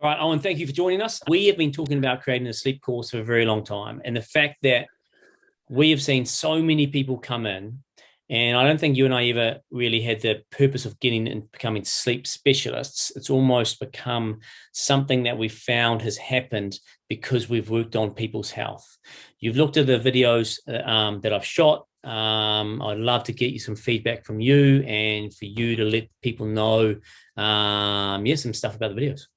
All right, Owen, thank you for joining us. We have been talking about creating a sleep course for a very long time. And the fact that we have seen so many people come in, and I don't think you and I ever really had the purpose of getting and becoming sleep specialists. It's almost become something that we found has happened because we've worked on people's health. You've looked at the videos that I've shot. I'd love to get you some feedback from you and for you to let people know some stuff about the videos.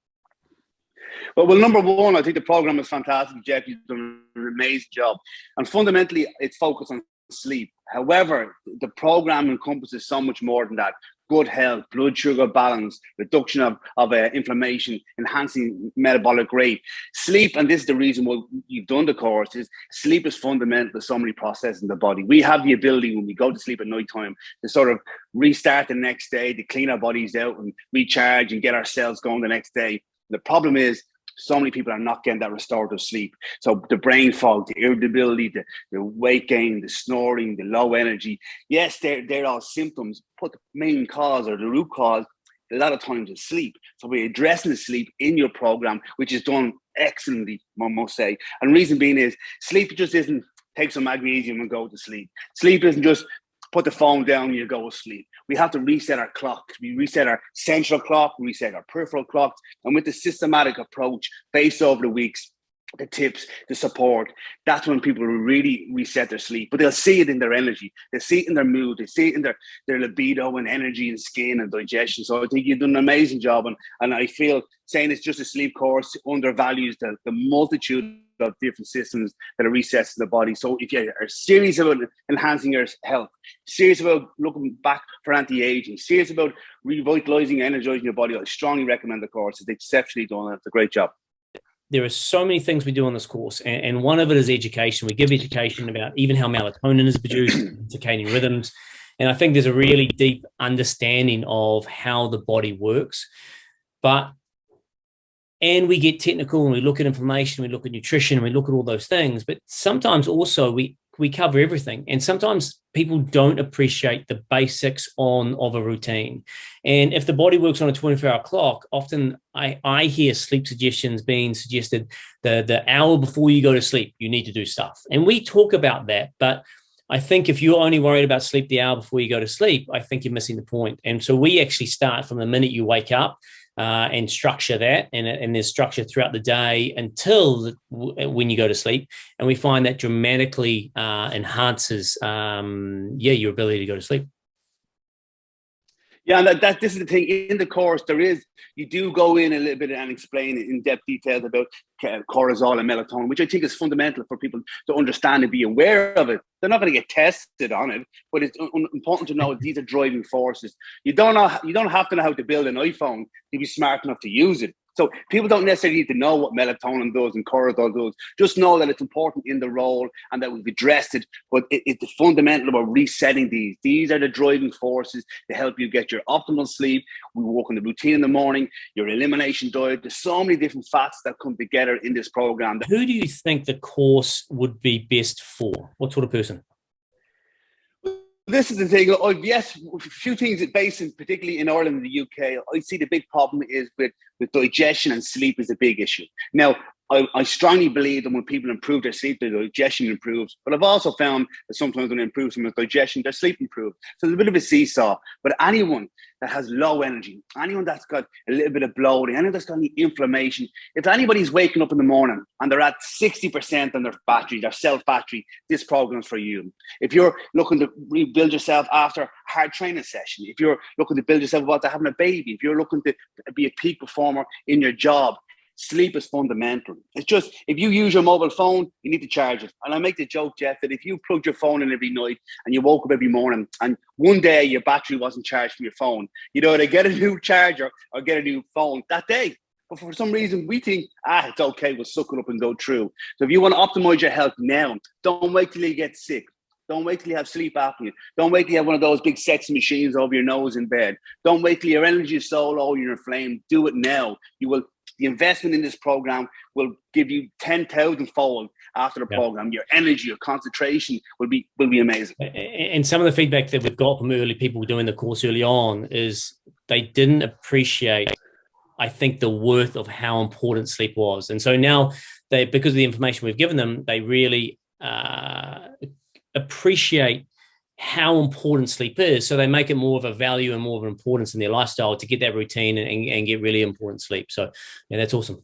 Well, number one, I think the program is fantastic, Jeff. You've done an amazing job. And fundamentally, it's focused on sleep. However, the program encompasses so much more than that. Good health, blood sugar balance, reduction of inflammation, enhancing metabolic rate. Sleep, and this is the reason why you've done the course, is sleep is fundamental to so many processes in the body. We have the ability when we go to sleep at night time to sort of restart the next day, to clean our bodies out and recharge and get our cells going the next day. The problem is so many people are not getting that restorative sleep. So the brain fog, the irritability, the weight gain, the snoring, the low energy. Yes, they're all symptoms, but the main cause or the root cause a lot of times is sleep. So we're addressing the sleep in your program, which is done excellently, I must say. And reason being is sleep just isn't take some magnesium and go to sleep. Sleep isn't just put the phone down and you go to sleep. We have to reset our clock. We reset our central clock, reset our peripheral clocks. And with the systematic approach based over the weeks, the tips, the support, that's when people will really reset their sleep. But they'll see it in their energy. They see it in their mood. They see it in their libido and energy and skin and digestion. So I think you've done an amazing job. And I feel saying it's just a sleep course undervalues the multitude of different systems that are resets in the body. So if you are serious about enhancing your health, serious about looking back for anti-aging, serious about revitalizing and energizing your body, I strongly recommend the course. It's exceptionally done. It's a great job. There are so many things we do on this course, and one of it is education. We give education about even how melatonin is produced, circadian rhythms, and I think there's a really deep understanding of how the body works. And we get technical and we look at information, we look at nutrition, and we look at all those things. But sometimes also we cover everything. And sometimes people don't appreciate the basics of a routine. And if the body works on a 24-hour clock, often I hear sleep suggestions being suggested the hour before you go to sleep, you need to do stuff. And we talk about that. But I think if you're only worried about sleep the hour before you go to sleep, I think you're missing the point. And so we actually start from the minute you wake up and structure that. And there's structure throughout the day until when you go to sleep. And we find that dramatically enhances, your ability to go to sleep. Yeah, and this is the thing. In the course, you do go in a little bit and explain in depth details about cortisol and melatonin, which I think is fundamental for people to understand and be aware of it. They're not going to get tested on it, but it's important to know these are driving forces. You don't have to know how to build an iPhone to be smart enough to use it. So people don't necessarily need to know what melatonin does and cortisol does. Just know that it's important in the role and that we've addressed it. But it's the fundamental about resetting these. These are the driving forces to help you get your optimal sleep. We work on the routine in the morning, your elimination diet. There's so many different facts that come together in this program. Who do you think the course would be best for? What sort of person? This is the thing. Yes, a few things based in, particularly in Ireland and the UK, I see the big problem is with digestion and sleep is a big issue. Now, I strongly believe that when people improve their sleep, their digestion improves. But I've also found that sometimes when it improves someone's digestion, their sleep improves. So there's a bit of a seesaw. But anyone that has low energy, anyone that's got a little bit of bloating, anyone that's got any inflammation, if anybody's waking up in the morning and they're at 60% on their battery, their self-battery, this program's for you. If you're looking to rebuild yourself after a hard training session, if you're looking to build yourself after having a baby, if you're looking to be a peak performer in your job, sleep is fundamental. It's just, if you use your mobile phone, you need to charge it. And I make the joke, Jeff, that if you plugged your phone in every night and you woke up every morning and one day your battery wasn't charged from your phone, you'd either get a new charger or get a new phone that day. But for some reason, we think, it's okay, we'll suck it up and go through. So if you want to optimize your health now, don't wait till you get sick. Don't wait till you have sleep apnea. Don't wait till you have one of those big sexy machines over your nose in bed. Don't wait till your energy is so low, you're inflamed. Do it now. The investment in this program will give you 10,000 fold after the program. Your energy, your concentration will be amazing. And some of the feedback that we've got from early people doing the course early on is they didn't appreciate I think, the worth of how important sleep was. And so now because of the information we've given them, they really appreciate how important sleep is. So they make it more of a value and more of an importance in their lifestyle to get that routine and get really important sleep. So yeah, that's awesome.